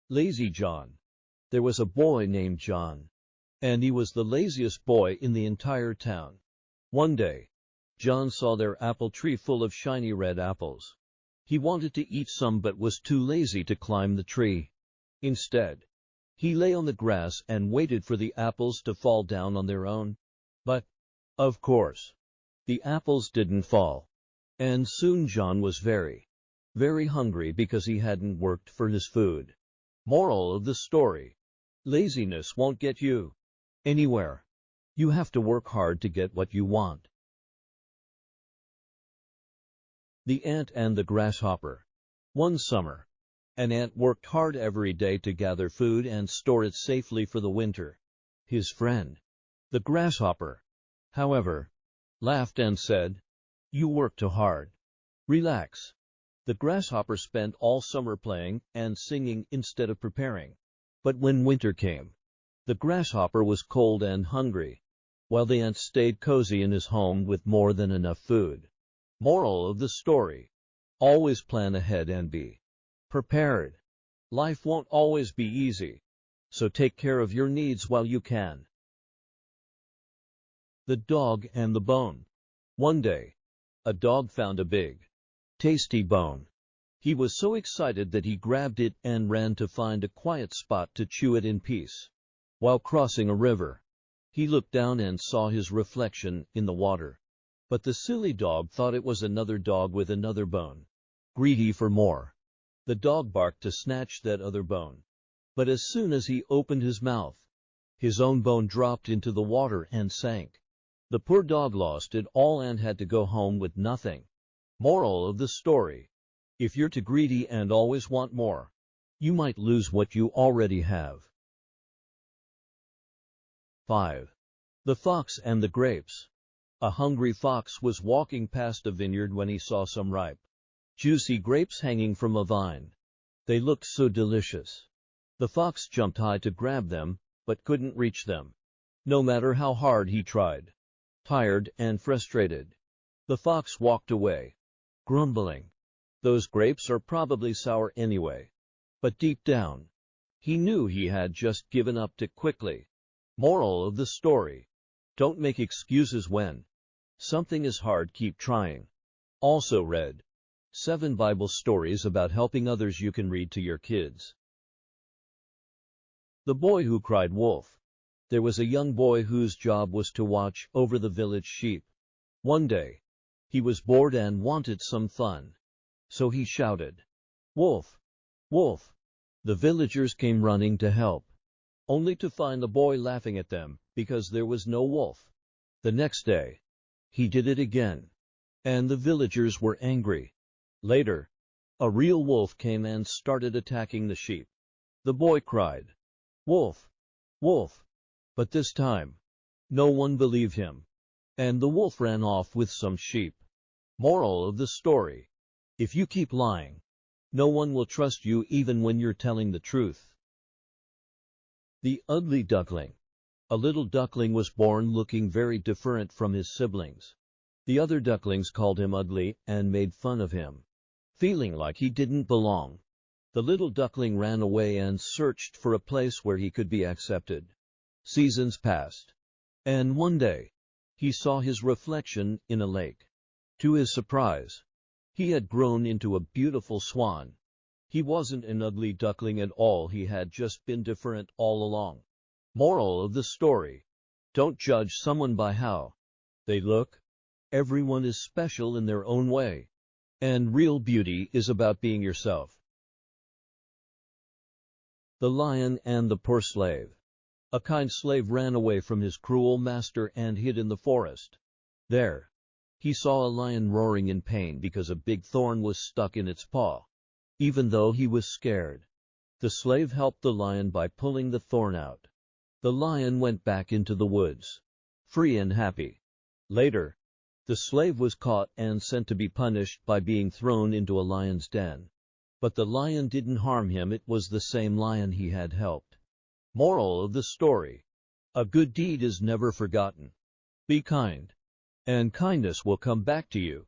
Lazy John. There was a boy named John, and he was the laziest boy in the entire town. One day, John saw their apple tree full of shiny red apples. He wanted to eat some but was too lazy to climb the tree. Instead, he lay on the grass and waited for the apples to fall down on their own. But, of course, the apples didn't fall. And soon John was very, very hungry because he hadn't worked for his food. Moral of the story: laziness won't get you anywhere. You have to work hard to get what you want. The Ant and the Grasshopper. One summer, an ant worked hard every day to gather food and store it safely for the winter. His friend, the grasshopper, however, laughed and said, "You work too hard. Relax." The grasshopper spent all summer playing and singing instead of preparing. But when winter came, the grasshopper was cold and hungry, while the ant stayed cozy in his home with more than enough food. Moral of the story: always plan ahead and be prepared. Life won't always be easy, so take care of your needs while you can. The Dog and the Bone. One day, a dog found a big, tasty bone. He was so excited that he grabbed it and ran to find a quiet spot to chew it in peace. While crossing a river, he looked down and saw his reflection in the water. But the silly dog thought it was another dog with another bone. Greedy for more, the dog barked to snatch that other bone. But as soon as he opened his mouth, his own bone dropped into the water and sank. The poor dog lost it all and had to go home with nothing. Moral of the story: if you're too greedy and always want more, you might lose what you already have. 5. The Fox and the Grapes. A hungry fox was walking past a vineyard when he saw some ripe, juicy grapes hanging from a vine. They looked so delicious. The fox jumped high to grab them, but couldn't reach them, no matter how hard he tried. Tired and frustrated, the fox walked away, grumbling, "Those grapes are probably sour anyway." But deep down, he knew he had just given up too quickly. Moral of the story: don't make excuses when something is hard, keep trying. Also read 7 Bible stories about helping others you can read to your kids. The Boy Who Cried Wolf. There was a young boy whose job was to watch over the village sheep. One day, he was bored and wanted some fun. So he shouted, "Wolf! Wolf!" The villagers came running to help, only to find the boy laughing at them because there was no wolf. The next day, he did it again, and the villagers were angry. Later, a real wolf came and started attacking the sheep. The boy cried, "Wolf! Wolf!" But this time, no one believed him, and the wolf ran off with some sheep. Moral of the story: if you keep lying, no one will trust you even when you're telling the truth. The Ugly Duckling. A little duckling was born looking very different from his siblings. The other ducklings called him ugly and made fun of him. Feeling like he didn't belong, the little duckling ran away and searched for a place where he could be accepted. Seasons passed, and one day, he saw his reflection in a lake. To his surprise, he had grown into a beautiful swan. He wasn't an ugly duckling at all, he had just been different all along. Moral of the story: don't judge someone by how they look. Everyone is special in their own way, and real beauty is about being yourself. The Lion and the Poor Slave. A kind slave ran away from his cruel master and hid in the forest. There, he saw a lion roaring in pain because a big thorn was stuck in its paw. Even though he was scared, the slave helped the lion by pulling the thorn out. The lion went back into the woods, free and happy. Later, the slave was caught and sent to be punished by being thrown into a lion's den. But the lion didn't harm him, it was the same lion he had helped. Moral of the story: a good deed is never forgotten. Be kind, and kindness will come back to you.